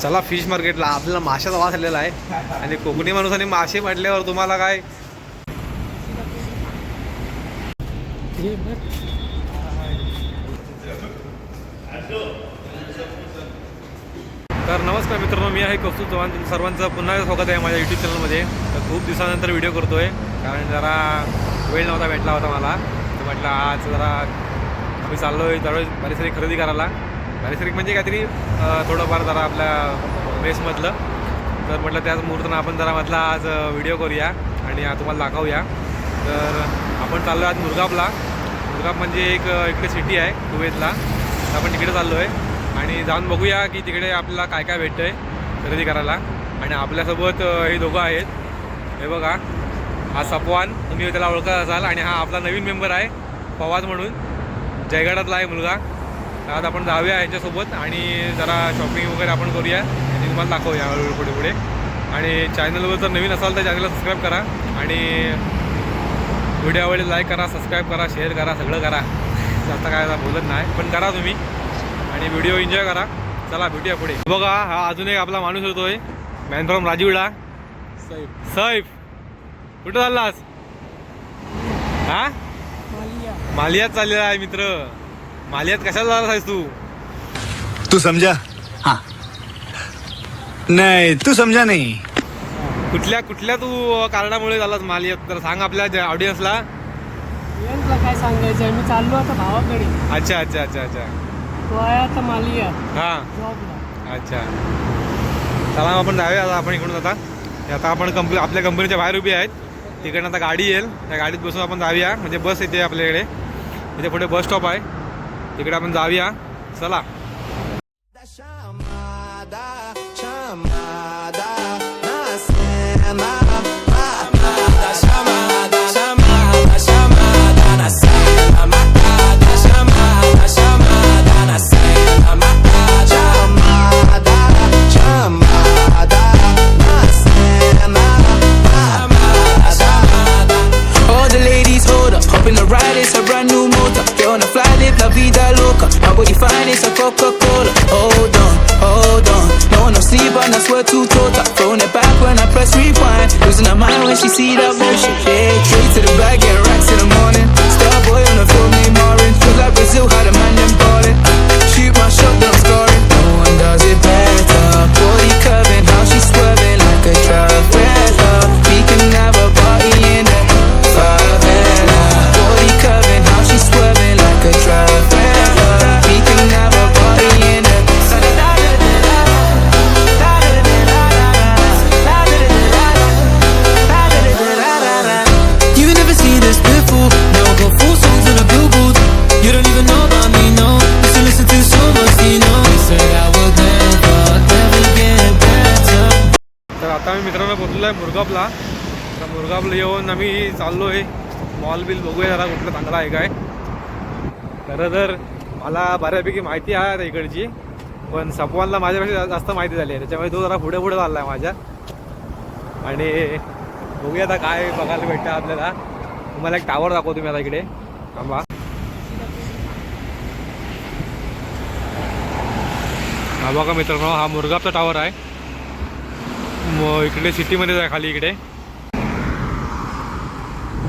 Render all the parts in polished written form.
चला फिश मार्केटला. आपल्याला माशाचा वास आलेला आहे आणि कोकणी माणूसाने मासे म्हटल्यावर तुम्हाला काय तर नमस्कार मित्रांनो, मी आहे कौस्तुभ चव्हाण. तुमचं सर्वांचं पुन्हा एकदा स्वागत आहे माझ्या यूट्यूब चॅनलमध्ये. तर खूप दिवसानंतर व्हिडिओ करतो आहे कारण जरा वेळ नव्हता भेटला होता मला. तर म्हटलं आज जरा आम्ही चाललो आहे त्यावेळेस बारीक खरेदी करायला. बारीक म्हणजे काहीतरी थोडंफार जरा आपल्या मेसमधलं. तर म्हटलं त्याच मुहूर्तानं आपण जरा म्हटलं आज व्हिडिओ करूया आणि तुम्हाला दाखवूया. तर आपण चाललो आहे आज मुरगावला. मुरगाव म्हणजे इकडे सिटी आहे कुवेतला. तर आपण तिकडे चाललो आहे आणि जाऊन बघूया की तिकडे आपल्याला काय काय भेटतं आहे खरेदी करायला. आणि आपल्यासोबत हे दोघं आहेत. हे बघा, हा सपवान, तुम्ही त्याला ओळखत असाल. आणि हा आपला नवीन मेंबर आहे फवाद म्हणून, जयगडातला आहे मुलगा. तर आज आपण जाऊया यांच्यासोबत आणि जरा शॉपिंग वगैरे आपण करूया आणि तुम्हाला दाखवूया हळूहळू पुढे पुढे. आणि चॅनलवर जर नवीन असाल तर चॅनलला सबस्क्राईब करा आणि व्हिडिओ आवडले लाईक करा, सबस्क्राईब करा, शेअर करा, सगळं करा. जास्त काय बोलत नाही पण करा तुम्ही आणि व्हिडिओ एन्जॉय करा. चला भेटूया पुढे. बघा, हा अजून एक आपला माणूस होतोय, मॅन फ्रॉम राजविडा, सैफ. कुठं चाललास? हा, मालियात चाललेला आहे मित्र. मालियात कशाला जाणार आहेस तू समझा? हाँ. नहीं, तू समझा नहीं. कुठल्या तू कारणामुळे झालास मालियात? तर सांग आपल्या ऑडियन्सला. काय सांगायचं, मी चाललो आता भावाकडे. अच्छा अच्छा अच्छा अच्छा. तो आहे आता मालिया हां, जॉबला. अच्छा. चला आपण जाऊया आता. आपण इकडून आता आपण आपल्या कंपनीच्या बाहेर उभी आहेत. तिकडनं आता गाडी येईल, त्या गाडीत बसून आपण जाऊया. म्हणजे बस येते आपल्याकडे, इथे पुढे बस स्टॉप आहे, तिकडे आपण जाऊया. चला. Hoping the ride is a brand new motor. Get on a fly, live la vida loca. My body fine, it's a Coca-Cola. Hold on. No one no sleep and I swear to tota. Throwing it back when I press rewind. Losing her mind when she see that motion. Yeah, straight to the bag, get racks in the morning. Star boy on the phone named Marin. Feel like Brazil, how the man them ballin'. Shoot my shot, then I'm scoring. No one does it better. Body curving, how she swerving like a Traveler. We can have a party in the favela. Body curving, how she swerving like a Traveler. We can have a party in the You never seen this before. Now I go full songs on the billboard. You don't even know about me, no. Listen to so much, you know. They said I would never get better. तर आता मी मित्रांनो पोचलो आहे मुरगावला. तर मुरगावला येऊन आम्ही चाललो आहे मॉल बिल बघूया जरा कुठलं चांगलं आहे काय. खरं तर मला बऱ्यापैकी माहिती आहे आता इकडची, पण सपवानला माझ्यापेक्षा जास्त माहिती झाली आहे, त्याच्यामुळे तो जरा पुढे पुढे चालला आहे माझ्या. आणि बघूया आता काय बघायला भेटतं आपल्याला. तुम्हाला एक टावर दाखवतो मी आता इकडे. थांबा. हा बघा मित्रांनो, हा मुरगावचा टावर आहे. इकडे सिटीमध्येच आहे खाली. इकडे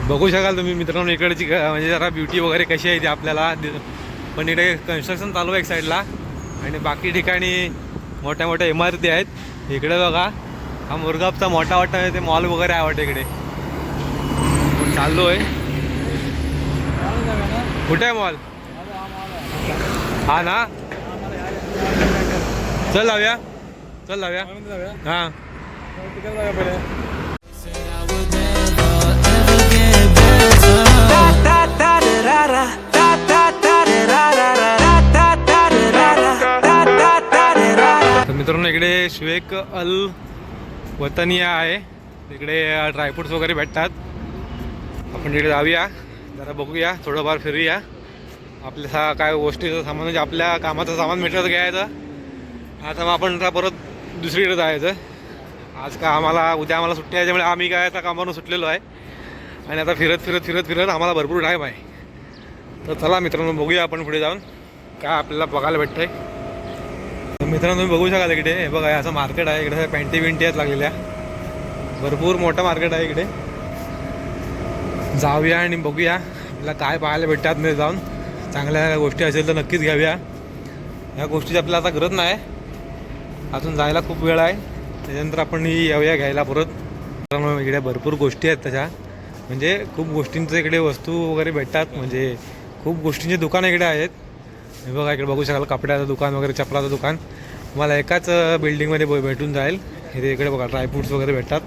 बघू शकाल तुम्ही मित्रांनो इकडची म्हणजे जरा ब्युटी वगैरे कशी आहे ती आपल्याला. पण इकडे कन्स्ट्रक्शन चालू आहे एक साईडला आणि बाकी ठिकाणी मोठ्या मोठ्या इमारती आहेत. इकडे बघा, हा मुरगावचा मोठा ते मॉल वगैरे आहे वाटतं इकडे. चाललो आहे. कुठे आहे मॉल? हा ना, चल लावूया. हां, तर मित्रांनो इकडे शेख अल वतनिया आहे. तिकडे ड्रायफ्रूट्स वगैरे भेटतात. आपण तिकडे जाऊया, जरा बघूया, थोडंफार फिरूया. आपल्या काय गोष्टीचं सामान म्हणजे आपल्या कामाचं सामान भेटलं तर घ्यायचं. आता मग आपण परत दुसरीकडे जायचं. आज का उद्या आम्हाला सुट्टी आहे, त्यामुळे आम्ही काय आता कामावरून सुटलेलो आहे आणि आता फिरत आम्हाला भरपूर टाईम आहे. तर चला मित्रांनो बघूया आपण पुढे जाऊन काय आपल्याला बघायला भेटतंय. मित्रांनो तुम्ही बघू शकाल इकडे हे बघा असं मार्केट आहे इकडे पॅन्टी बिंटी आहेत लागलेल्या भरपूर मोठं मार्केट आहे इकडे जाऊया आणि बघूया आपल्याला काय पाहायला भेटतात मध्ये जाऊन चांगल्या गोष्टी असेल तर नक्कीच घ्याव्या ह्या गोष्टीची आपल्याला आता गरज नाही अजून जायला खूप वेळ आहे त्याच्यानंतर आपण ही येऊया घ्यायला परत इकडे भरपूर गोष्टी आहेत त्याच्या म्हणजे खूप गोष्टींचं इकडे वस्तू वगैरे भेटतात म्हणजे खूप गोष्टींचे दुकान इकडे आहेत हे बघा इकडे बघू शकाल कपड्याचं दुकान वगैरे चपलाचं दुकान तुम्हाला एकाच बिल्डिंगमध्ये भेटून जाईल इकडे बघा ड्रायफ्रूट्स वगैरे भेटतात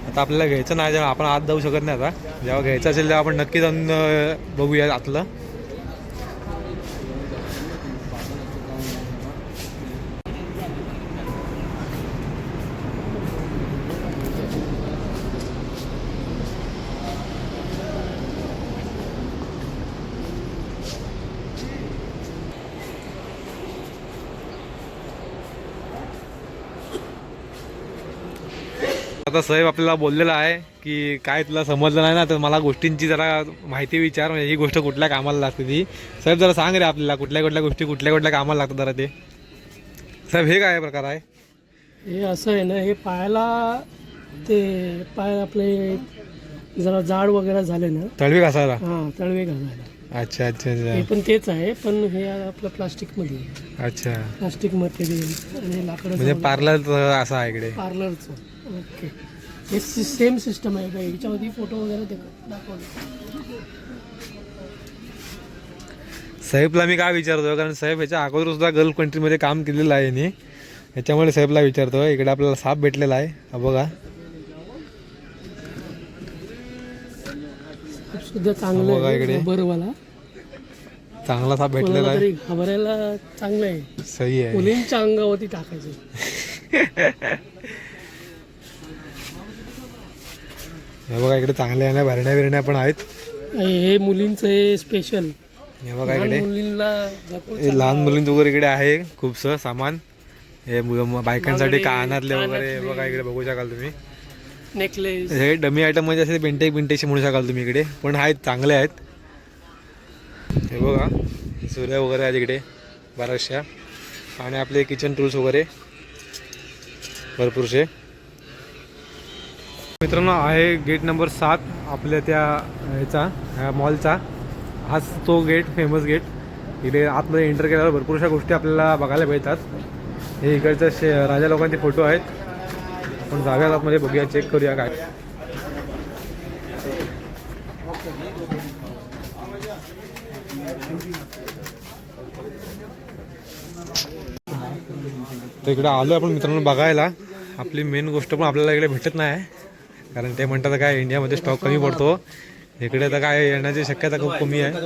आता आपल्याला घ्यायचं नाही जेव्हा आपण आत जाऊ शकत नाही आता जेव्हा घ्यायचं असेल तेव्हा आपण नक्की जाऊन बघूया आतलं आता साहेब आपल्याला बोललेला आहे की काय तुला समजलं नाही ना तर मला गोष्टींची जरा माहिती विचार म्हणजे ही गोष्ट कुठल्या कामाला लागते ती साहेब जरा सांग रे आपल्याला कुठल्या कुठल्या गोष्टी कुठल्या कामाला लागतात जरा ते साहेब हे काय प्रकार आहे हे असं आहे ना हे पायाला ते पाय आपले जरा जाड वगैरे झाले ना तळवी घासायला हां तळवे घालायला अच्छा अच्छा हे अच्छा पण तेच आहे पण हे आपलं प्लास्टिकमध्ये अच्छा प्लास्टिक मटेरियल आणि लाकडं म्हणजे पार्लर असं आहे इकडे पार्लरचं ओके हे सेम सिस्टम आहे का याच्यामध्ये फोटो वगैरे दाखवले साहेबला मी काय विचारतोय कारण साहेब याच्या अगोदर सुद्धा गल्फ कंट्रीमध्ये काम केलेलं आहे यांनी याच्यामुळे साहेबला विचारतोय इकडे आपल्याला साप भेटलेला आहे हा बघा सुद्धा चांगलं बघा इकडे. आहे बरवाला चांगला साप भेटलेला आहे घाबरायला चांगलं आहे सही आहे मुलींच्या अंगावरती टाकायचं हे बघा इकडे चांगल्या आहे भरण्या बिरण्या पण आहेत हे मुलींचं हे स्पेशल हे बघा इकडे मुलींना हे लहान मुलींचं वगैरे इकडे आहे खूपसं सामान हे बायकांसाठी कानातले वगैरे हे बघा इकडे बघू शकाल तुम्ही नेकलेस हे डमी आयटम म्हणजे असे बिंटेशी म्हणू शकाल तुम्ही इकडे पण आहेत चांगले आहेत हे बघा सूर्य वगैरे आहेत इकडे बऱ्याचशा आणि आपले किचन टूल्स वगैरे भरपूरसे मित्रांनो आहे गेट नंबर 7 आपल्या त्या ह्याचा ह्या मॉलचा हाच तो गेट फेमस गेट इकडे आतमध्ये एंटर केल्यावर भरपूरशा गोष्टी आपल्याला बघायला मिळतात हे इकडचे राजा लोकांचे फोटो आहेत पण जाऊयात आतमध्ये बघूया चेक करूया काय तर इकडे आलो आपण मित्रांनो बघायला आपली मेन गोष्ट पण आपल्याला इकडे भेटत नाही कारण ते म्हणतात काय इंडियामध्ये स्टॉक कमी पडतो इकडे तर काय येण्याची शक्यता खूप कमी आहे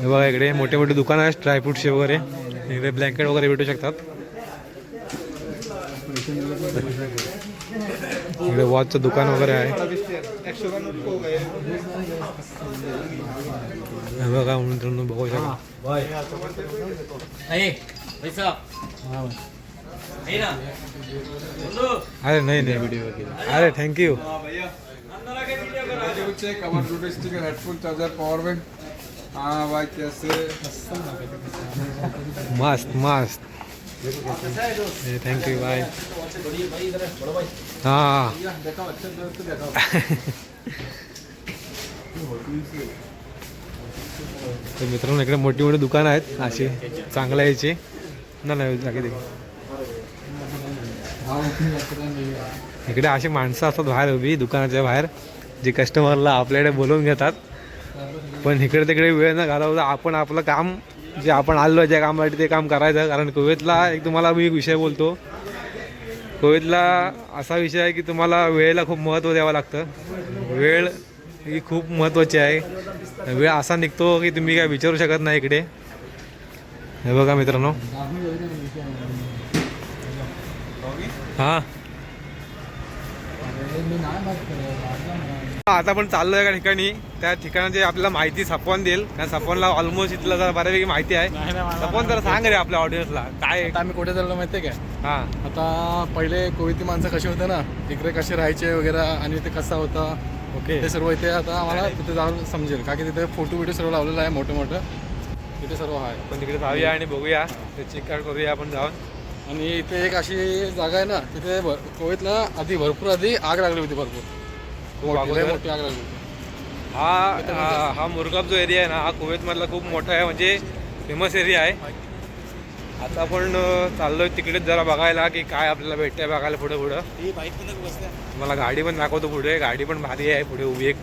हे बघा इकडे मोठे मोठे दुकान आहेत ड्रायफ्रूटचे वगैरे इकडे ब्लँकेट वगैरे भेटू शकतात इकडे वॉचचं दुकान वगैरे आहे हे बघा मित्रांनो बघू शकता अरे नहीं अरे thank you headphone charger power bank हाँ भाई कैसे मस्त मस्त थैंक यू बाय हाँ तर मित्रांनो इकडे मोठी मोठी दुकानं आहेत अशी चांगल्या याची नाही जागे दे इकडे अशी माणसं असतात बाहेर उभी दुकानाच्या बाहेर जी कस्टमरला आपल्याकडे बोलवून घेतात पण इकडे तिकडे वेळ न घालवता आपण आपलं काम जे आपण आलो ज्या कामासाठी ते काम करायचं कारण कुवेतला एक तुम्हाला मी एक विषय बोलतो कुवेतला असा विषय आहे की तुम्हाला वेळेला खूप महत्त्व द्यावं लागतं वेळ ही खूप महत्त्वाची आहे वेळ असा निघतो की तुम्ही काय विचारू शकत नाही इकडे हे बघा मित्रांनो हां आता आपण चाललो आहे एका ठिकाणी त्या ठिकाणाची आपल्याला माहिती सपवान देईल कारण सपवानला ऑलमोस्ट इथलं जरा बऱ्यापैकी माहिती आहे सपवान जरा सांग रे आपल्या ऑडियन्सला काय आता आम्ही कुठे चाललो माहिती आहे काय हां आता पहिले कोविती माणसं कशी होते ना इकडे कसे राहायचे वगैरे आणि ते कसा होता ओके ते सर्व इथे आता आम्हाला तिथे जाऊन समजेल का की तिथे फोटो बिटो सर्व लावलेलं आहे मोठं मोठं तिथे सर्व आहे. पण तिकडे जाऊया आणि बघूया, ते चेकआउट करूया आपण जाऊन. आणि इथे एक अशी जागा आहे ना, तिथे कुवेतला भरपूर आधी आग लागली होती, भरपूर लय मोठी आग लागली होती. हा मुरगाब जो एरिया आहे ना, हा कुवेतमधला खूप मोठा आहे, म्हणजे फेमस एरिया आहे. आता आपण चाललोय तिकडेच जरा बघायला की काय आपल्याला भेटतंय बघायला पुढे मला गाडी पण दाखवतो. पुढे गाडी पण भारी आहे, पुढे उभी एक.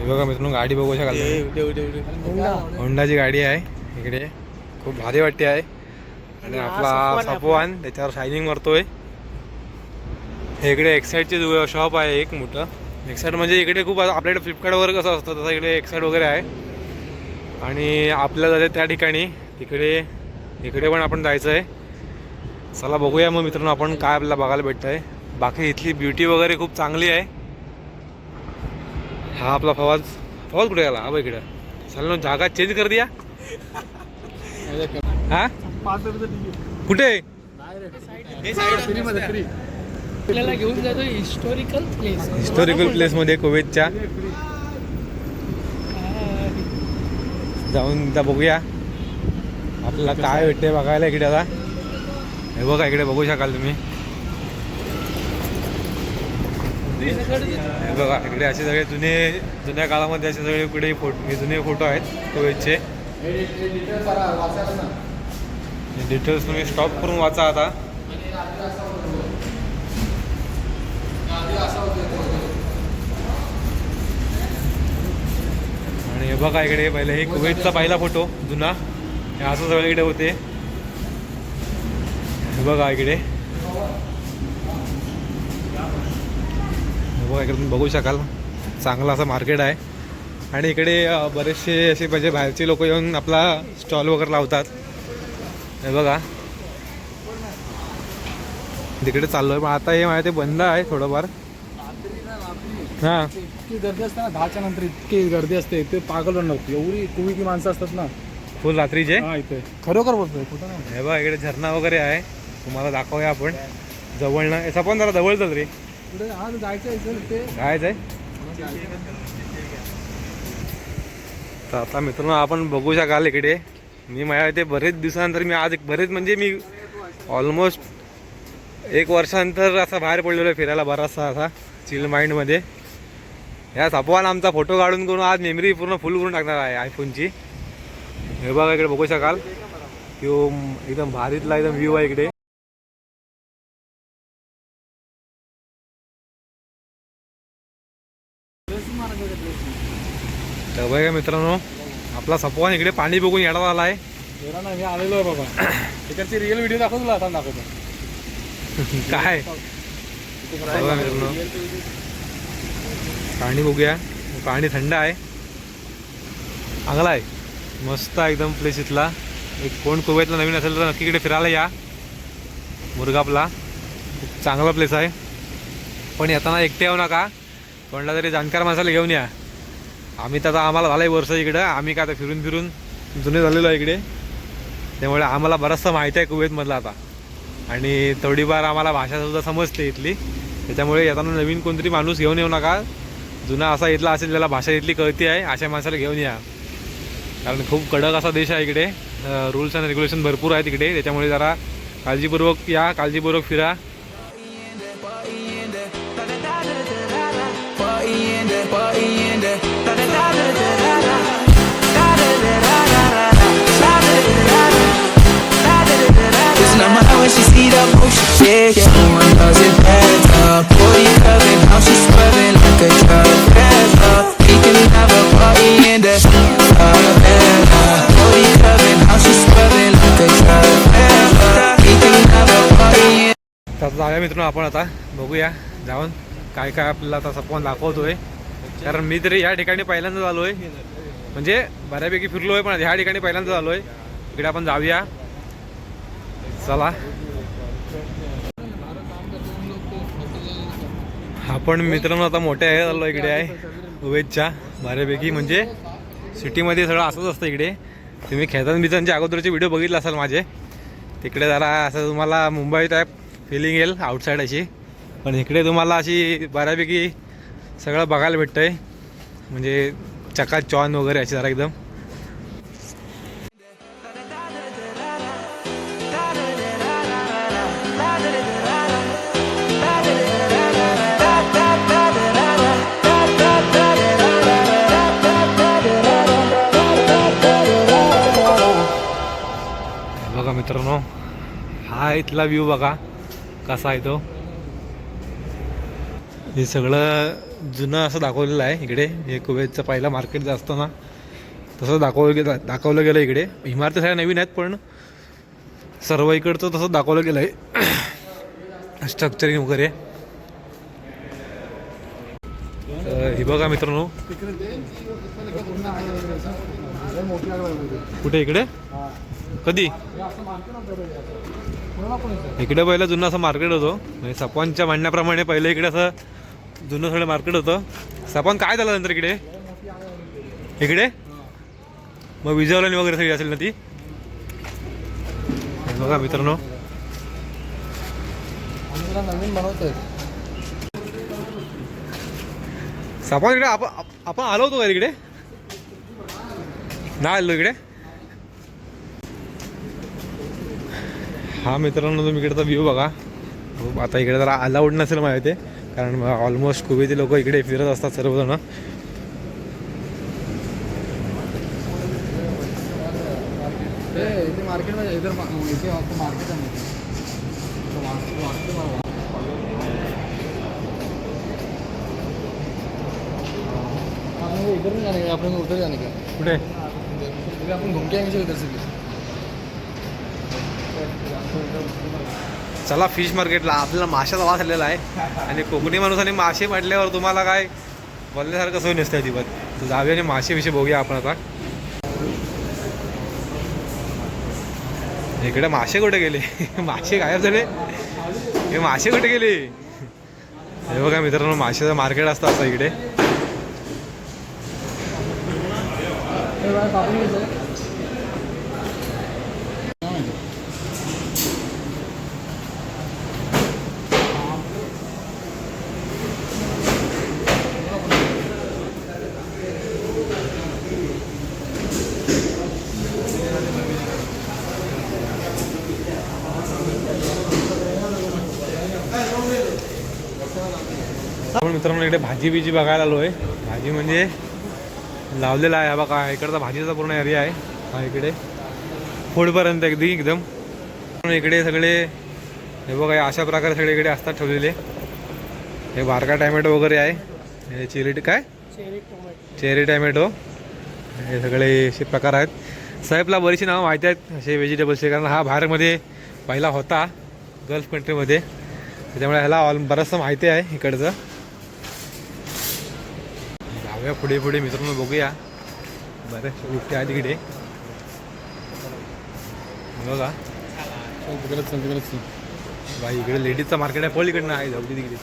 बघा मित्रांनो, गाडी बघू शकाल, होंडाची गाडी आहे इकडे, खूप भारी वाटते आहे. आणि आपला सपवान त्याच्यावर शायनिंग मारतोय. हे इकडे एक्साईडचे शॉप आहे एक मोठं. एक्साईड म्हणजे इकडे खूप आपल्याकडे फ्लिपकार्टवर कसं असतं तसं इकडे एक्साईड वगैरे आहे. आणि आपल्याला जायचं त्या ठिकाणी, इकडे पण आपण जायचं आहे. चला बघूया मग मित्रांनो आपण काय आपल्याला बघायला भेटतं आहे. बाकी इथली ब्युटी वगैरे खूप चांगली आहे. हा आपला फवाज कुठे गेला? हा इकडे चल, जागा चेंज कर दिया. हा कुठे आपल्याला घेऊन जातो हिस्टॉरिकल प्लेसमध्ये कुवेतच्या जाऊन आता बघूया आपल्याला काय भेटते बघायला इकडे. आता हे बघा इकडे बघू शकाल तुम्ही. हे बघा इकडे असे सगळे जुन्या काळामध्ये असे सगळे इकडे जुने फोटो आहेत कुवेतचे. डिटेल्स तुम्ही स्टॉप करून वाचा आता. आणि हे बघा इकडे पहिले हे कुवेतचा पहिला फोटो जुना, हे असं सगळं इकडे होते. हे बघा इकडे, बघा इकडे तुम्ही बघू शकाल, चांगलं असं मार्केट आहे. आणि इकडे बरेचसे असे म्हणजे बाहेरचे लोक येऊन आपला स्टॉल वगैरे लावतात. हे बघा तिकडे चाललोय, पण आता हे माहिती बंद आहे थोडंफार. हां इतकी गर्दी असते ना, 10च्या नंतर इतकी गर्दी असते, ते पागल नव्हती एवढी कुवेती माणसं असतात ना फुल रात्रीचे. हा इथे खरोखर बोलतोय, कुठं नाही. हे बघा इकडे झरणा वगैरे आहे, तुम्हाला दाखवूया आपण जवळ ना. याचा पण जरा जवळ चल रे, पुढे हा जायचं ते जायचं आहे. तर आता मित्रांनो आपण बघू शकाल इकडे, मी माझ्या इथे बरेच दिवसानंतर मी ऑलमोस्ट 1 वर्षानंतर असा बाहेर पडलेलो आहे फिरायला, बराचसा असा चिल माइंडमध्ये. या सपवान आमचा फोटो काढून आज मेमरी पूर्ण फुल करून टाकणार आहे आयफोनची. हे बघा इकडे बघू शकाल, एकदम भारीतला एकदम व्ह्यू आहे इकडे. तर बघा मित्रांनो, आपला सपवान इकडे पाणी बघून येणार आला आहे. मी आलेलो आहे बाबा, त्याच्याची रिअल व्हिडिओ दाखव तुला, आता दाखवतो काय बघा मित्रांनो, पाणी बघूया. पाणी थंड आहे, चांगला आहे, मस्त एकदम प्लेस इथला. एक कोण कुवेतला नवीन असेल तर नक्की इकडे फिरायला या. मुरगाबला खूप चांगला प्लेस आहे, पण येताना एकटे येऊ नका, कोणला तरी जाणकार माणसाला घेऊन या. आम्ही तर आता आम्हाला झालं आहे वर्ष इकडं, आम्ही काय आता फिरून जुने झालेलो आहे इकडे, त्यामुळे आम्हाला बराचसा माहिती आहे कुवेतमधला आता. आणि थोडीफार आम्हाला भाषासुद्धा समजते इथली, त्याच्यामुळे येताना नवीन कोणतरी माणूस घेऊन येऊ नका. जुना असा इथला असेल ज्याला भाषा इथली कळती आहे, अशा माणसाला घेऊन या. कारण खूप कडक असा देश आहे इकडे, रूल्स अँड रेग्युलेशन भरपूर आहेत इकडे, त्याच्यामुळे जरा काळजीपूर्वक या, काळजीपूर्वक फिरा. Listen to my when she see the motion, yeah, yeah. No one does it better. Boy, you loving how she's swerving like a trifecta. We can have a party in the favela. Boy, you loving how she's swerving like a trifecta. We can have a party in. तर जाऊया मित्रांनो आपण आता बघूया जाऊन काय काय आपल्याला आता सपवान दाखवतोय. कारण मी तरी ह्या ठिकाणी पहिल्यांदाच आलो आहे, म्हणजे बऱ्यापैकी फिरलो आहे, पण ह्या ठिकाणी पहिल्यांदाच आलो आहे. इकडे आपण जाऊया, चला. आपण मित्रांनो आता मोठ्या ह्याला आलो, इकडे आहे कुवेतच्या बऱ्यापैकी, म्हणजे सिटीमध्ये सगळं असंच असतं इकडे. तुम्ही खेळताना बिचांचे अगोदरचे व्हिडिओ बघितले असाल माझे, तिकडे जरा असं तुम्हाला मुंबई टाईप फिलिंग येईल आउटसाईड अशी, पण इकडे तुम्हाला अशी बऱ्यापैकी सगळं बघायला भेटतं आहे. म्हणजे चकाचॉन वगैरे अशी जरा एकदम. बघा मित्रांनो, हा इथला व्ह्यू बघा कसा आहे तो. हे सगळं जुनं असं दाखवलेलं आहे इकडे. हे कुवेतचं पहिलं मार्केट जे असतं ना तसं दाखवलं गेलं इकडे. इमारती सगळ्या नवीन आहेत पण सर्व इकडचं तसं दाखवलं गेलं आहे स्ट्रक्चरिंग वगैरे. हे बघा मित्रांनो, कुठे इकडे कधी इकडे पहिलं जुनं असं मार्केट होतं. म्हणजे सपानच्या म्हणण्याप्रमाणे पहिलं इकडे असं जुनं सगळं मार्केट होतं. सपान काय झालं नंतर इकडे इकडे मग विजयवाणी वगैरे सगळी असेल ना ती. बघा मित्रांनो, नवीन बनवतोय सपान इकडे. आपण आलो होतो का इकडे? नाही आलो इकडे. हा मित्रांनो, तुम्ही इकडचा व्ह्यू बघा. आता इकडे जरा अलाउड नसेल मला ते, कारण ऑलमोस्ट कुवेती लोक इकडे फिरत असतात सर्वजण. मार्केट मध्ये इधर मार्केट आहे. इधर नहीं जाने का, अपने उधर जाने का. कुठे आपण घूम के आएंगे इधर से. चला फिश मार्केटला. आपल्याला माशाचा वास आलेला आहे आणि कोकणी माणूसाने मासे म्हटल्यावर तुम्हाला काय बोलण्यासारखं सोय नसते अजिबात. तर जाऊया आणि मासेविषयी बघूया आपण आता. इकडे मासे कुठे गेले? मासे गायब झाले. हे मासे कुठे गेले? हे बघा मित्रांनो, माशाचं मार्केट असतं असं इकडे. आपण मित्रांनो इकडे भाजी बिजी बघायला आलो आहे. भाजी म्हणजे लावलेला आहे. हा बघा इकडचा भाजीचा पूर्ण एरिया आहे हा इकडे पुढपर्यंत एकदम. इकडे सगळे हे बघा अशा प्रकारे सगळे इकडे असतात ठेवलेले. हे बारका टॅमॅटो वगैरे आहे. हे चेरी टॅमॅटो हे सगळे असे प्रकार आहेत. साहेबला बरीचशी नावं माहिती आहेत असे व्हेजिटेबल्सचे, कारण हा बाहेरमध्ये पहिला होता गल्फ कंट्रीमध्ये, त्याच्यामुळे ह्याला बरंचसं माहिती आहे इकडचं. जाऊया पुढे पुढे मित्रांनो, बघूया बऱ्याचशा गोष्टी आहेत इकडे बघा. बाई इकडे लेडीजचं मार्केट आहे. पलीकडनं आहे, जाऊ दे तिकडे.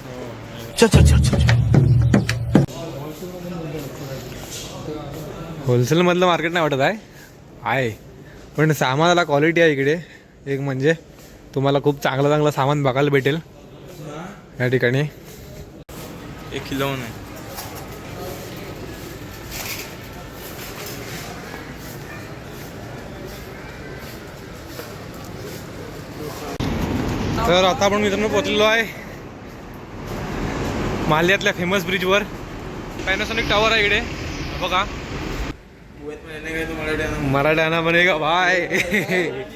होलसेलमधलं मार्केट नाही वाटत आहे पण सामानाला क्वालिटी आहे इकडे. एक म्हणजे तुम्हाला खूप चांगलं सामान बघायला भेटेल या ठिकाणी. 1 किलो नाही. तर आता आपण मित्रांनो पोहोचलेलो आहे माल्यातल्या फेमस ब्रिजवर. पॅनासॉनिक टॉवर आहे इकडे बघा. मराठ्याना बनेगा भाई.